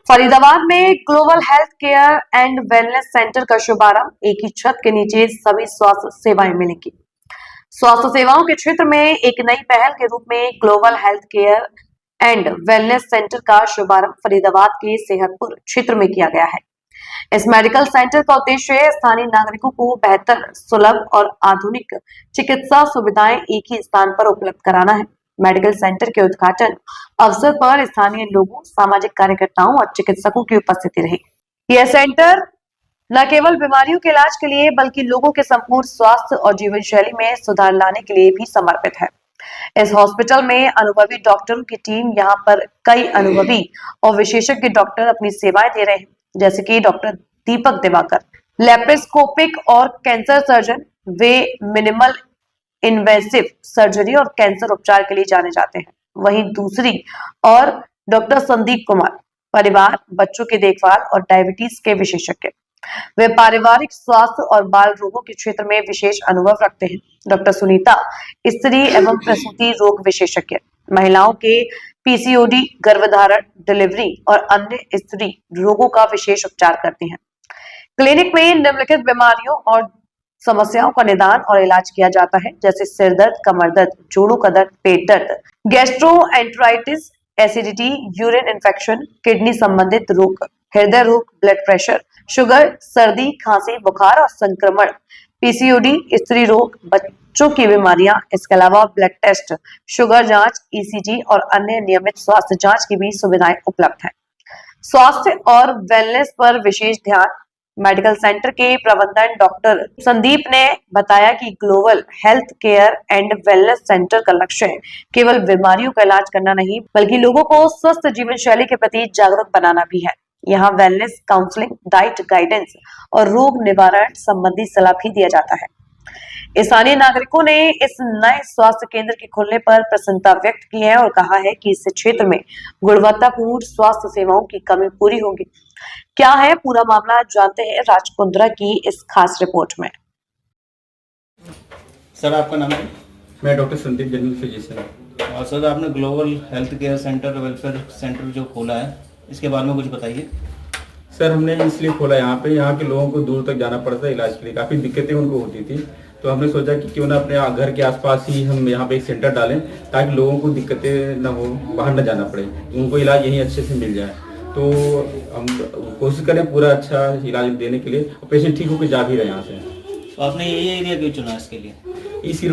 फरीदाबाद में global health care and wellness centre का शुभारंभ। एक ही छत के नीचे सभी स्वास्थ्य सेवाएं मिलेंगी। स्वास्थ्य सेवाओं के क्षेत्र में एक नई पहल के रूप में global health care and wellness centre का शुभारंभ फरीदाबाद के सेहतपुर क्षेत्र में किया गया है। इस मेडिकल सेंटर का उद्देश्य स्थानीय नागरिकों को बेहतर, सुलभ और आधुनिक चिकित्सा सुविधाएं एक ही स्थान पर उपलब्ध कराना है। मेडिकल सेंटर के उद्घाटन अवसर पर स्थानीय लोगों, सामाजिक कार्यकर्ताओं और चिकित्सकों की उपस्थिति रही। यह सेंटर न केवल बीमारियों के इलाज के लिए बल्कि लोगों के संपूर्ण स्वास्थ्य और जीवन शैली में सुधार लाने के लिए भी समर्पित है। इस हॉस्पिटल में अनुभवी डॉक्टरों की टीम, यहाँ पर कई अनुभवी और विशेषज्ञ डॉक्टर अपनी सेवाएं दे रहे हैं, जैसे कि डॉक्टर दीपक दिवाकर, लेप्रोस्कोपिक और कैंसर सर्जन। वे मिनिमल इन्वेसिव सर्जरी और कैंसर उपचार के लिए जाने जाते हैं। वहीं दूसरी और डॉक्टर संदीप कुमार, परिवार, बच्चों की देखभाल और डायबिटीज के विशेषज्ञ। वे पारिवारिक स्वास्थ्य और बाल रोगों के क्षेत्र में विशेष अनुभव रखते हैं। डॉक्टर सुनीता, स्त्री एवं प्रसूति रोग विशेषज्ञ, महिलाओं के पीसीओडी, गर्भधारण, डिलीवरी और अन्य स्त्री रोगों का विशेष उपचार करती हैं। क्लिनिक में निम्नलिखित बीमारियों और समस्याओं का निदान और इलाज किया जाता है, जैसे सिर दर्द, कमर दर्द, जोड़ों का दर्द, पेट दर्द, gastroenteritis, acidity, urine infection, kidney संबंधित रोग, हृदय रोग, ब्लड प्रेशर, शुगर, सर्दी, खांसी, बुखार और संक्रमण, पीसीओडी, स्त्री रोग, बच्चों की बीमारियां। इसके अलावा ब्लड टेस्ट, शुगर जांच, ईसीजी और अन्य नियमित स्वास्थ्य जांच की भी सुविधाएं उपलब्ध हैं। स्वास्थ्य और वेलनेस पर विशेष ध्यान। मेडिकल सेंटर के प्रबंधन डॉक्टर संदीप ने बताया कि global health care and wellness centre का लक्ष्य केवल बीमारियों का इलाज करना नहीं, बल्कि लोगों को स्वस्थ जीवन शैली के प्रति जागरूक बनाना भी है। यहाँ वेलनेस काउंसलिंग, डाइट गाइडेंस और रोग निवारण संबंधी सलाह भी दिया जाता है। स्थानीय नागरिकों ने इस नए स्वास्थ्य केंद्र के खुलने पर प्रसन्नता व्यक्त की है और कहा है कि इस क्षेत्र में गुणवत्तापूर्ण स्वास्थ्य सेवाओं की कमी पूरी होगी। क्या है पूरा मामला, जानते हैं राज कुंद्रा की इस खास रिपोर्ट में। सर, आपका नाम है? मैं डॉक्टर संदीप, जनरल फिजिशियन। और सर, आपने global health care centre, welfare centre जो खोला है, इसके बारे में कुछ बताइए। सर, हमने इसलिए खोला यहाँ के लोगों को दूर तक जाना पड़ता है इलाज के लिए, काफ़ी दिक्कतें उनको होती थी। तो हमने सोचा कि क्यों ना अपने घर के आसपास ही हम यहाँ पे एक सेंटर डालें, ताकि लोगों को दिक्कतें ना हो, बाहर ना जाना पड़े, उनको इलाज यहीं अच्छे से मिल जाए। तो हम कोशिश करें पूरा अच्छा इलाज देने के लिए, और पेशेंट ठीक होकर जा भी रहे यहाँ से। तो आपने ये एरिया क्यों चुना इसके लिए?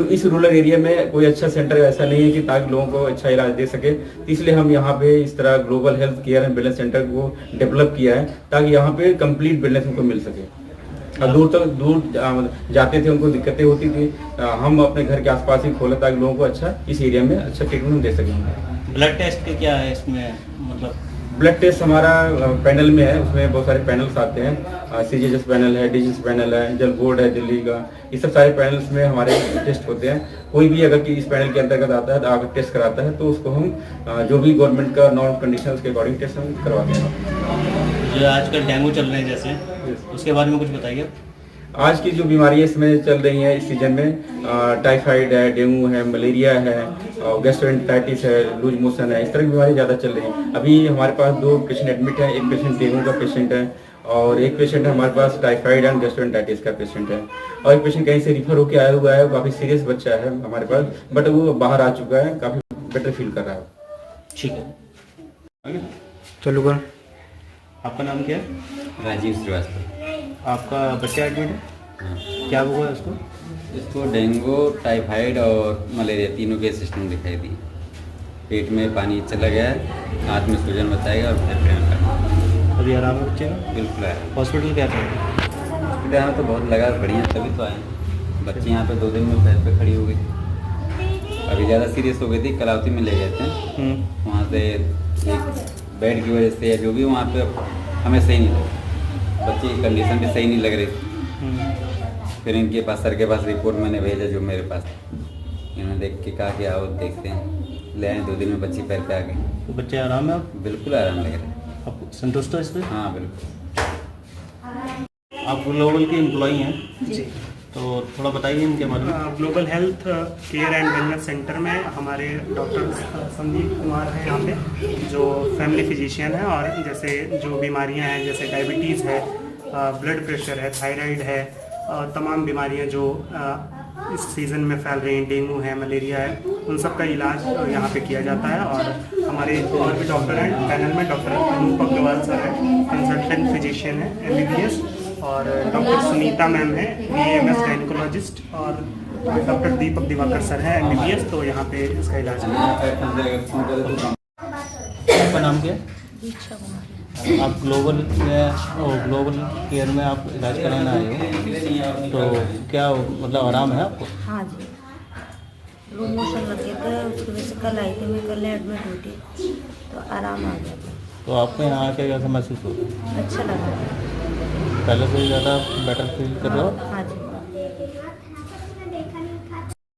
इस रूरल एरिया में कोई अच्छा सेंटर ऐसा नहीं है कि ताकि लोगों को अच्छा इलाज दे सके, इसलिए हम यहाँ पे इस तरह global health care and wellness centre को डेवलप किया है, ताकि यहाँ पे कंप्लीट वेलनेस उनको मिल सके। दूर जाते थे, उनको दिक्कतें होती थी, हम अपने घर के आसपास ही खोले ताकि लोगों को अच्छा इस एरिया में अच्छा ट्रीटमेंट दे सकें। ब्लड टेस्ट के क्या है इसमें, मतलब? ब्लड टेस्ट हमारा पैनल में है, उसमें बहुत सारे पैनल्स आते हैं। सीजीएचएस पैनल है, डीजीएस पैनल है, जल बोर्ड है दिल्ली का, ये सब सारे पैनल्स में हमारे टेस्ट होते हैं। कोई भी अगर कि इस पैनल के अंतर्गत आता है तो आकर टेस्ट कराता है, तो उसको हम जो भी गवर्नमेंट का नॉर्म कंडीशन के अकॉर्डिंग टेस्ट हम करवाते हैं। जो आजकल डेंगू चल रहे हैं जैसे, उसके बारे में कुछ बताइए। आज की जो बीमारियाँ इसमें चल रही हैं इस सीजन में, टाइफाइड है, डेंगू है, मलेरिया है, गैस्ट्रोएंटेराइटिस है, लूज मोशन है, इस तरह की बीमारी ज़्यादा चल रही हैं। अभी हमारे पास 2 पेशेंट एडमिट हैं, एक पेशेंट डेंगू का पेशेंट है और एक पेशेंट हमारे पास टाइफाइड एंड गैस्ट्रोएंटेराइटिस का पेशेंट है, और एक पेशेंट कहीं से रिफर होकर आया हुआ है, काफ़ी सीरियस बच्चा है हमारे पास, बट वो बाहर आ चुका है, काफ़ी बेटर फील कर रहा है। ठीक है, चलो कर। आपका नाम क्या है? राजीव श्रीवास्तव। आपका बच्चा एडमिट है? हाँ। क्या हुआ है उसको? इसको डेंगू, टाइफाइड और मलेरिया तीनों के सिस्टम दिखाई दिए। पेट में पानी चला गया है, हाथ में सूजन बताएगा और फेफड़े में पानी। अभी आराम है बच्चे का? बिल्कुल आया। हॉस्पिटल क्या कर रहे हैं? हॉस्पिटल यहाँ तो बहुत लगा, बढ़िया, तभी तो आए। बच्ची यहाँ पे 2 दिन में पैर पे खड़ी हो गई। अभी ज़्यादा सीरियस हो गई थी, कलावती में ले गए थे। वहाँ से एक बेड की वजह से या जो भी वहाँ पे हमें सही नहीं लगा, बच्चे की कंडीशन भी सही नहीं लग रही थी। फिर इनके पास, सर के पास रिपोर्ट मैंने भेजा जो मेरे पास, इन्होंने देख के कहा कि आओ देखते हैं, ले आए। 2 दिन में बच्ची पैर पे आ गई। तो बच्चे आराम है? आप बिल्कुल आराम लग रहा है। आप संतुष्ट हो इसमें? हाँ बिल्कुल। आप ग्लोबल के एम्प्लॉई हैं जी। तो थोड़ा बताइए इनके बारे में। Global health care and wellness centre में हमारे डॉक्टर संदीप कुमार हैं यहाँ पे, जो फैमिली फिजिशियन है। और जैसे जो बीमारियाँ हैं, जैसे डायबिटीज़ है, ब्लड प्रेशर है, थायराइड है, तमाम बीमारियाँ जो इस सीज़न में फैल रही हैं, डेंगू है, मलेरिया है, उन सब का इलाज यहाँ पे किया जाता है। और हमारे और भी डॉक्टर हैं पैनल में, डॉक्टर अनूप अग्रवाल सर है, कंसल्टेंट फिजिशियन है MBBS, और डॉक्टर सुनीता मैम है BAMS गायनिकोलॉजिस्ट, और डॉक्टर दीपक दिवाकर सर है MBBS। तो यहाँ पे इसका इलाज है। आपका नाम क्या है? दीक्षा कुमारी। आप ग्लोबल केयर में आप इलाज कराने आए हो, तो क्या मतलब आराम है आपको? हाँ जी, लूज मोशन लगे थे, उसकी वजह से कल आई थी मैं, कल एडमिट हुई थी, तो आराम आ गया था। तो आपको यहाँ आके कैसा महसूस हो? अच्छा लगा। पहले से ज़्यादा बेटर फील कर रहे हो? हाँ जी।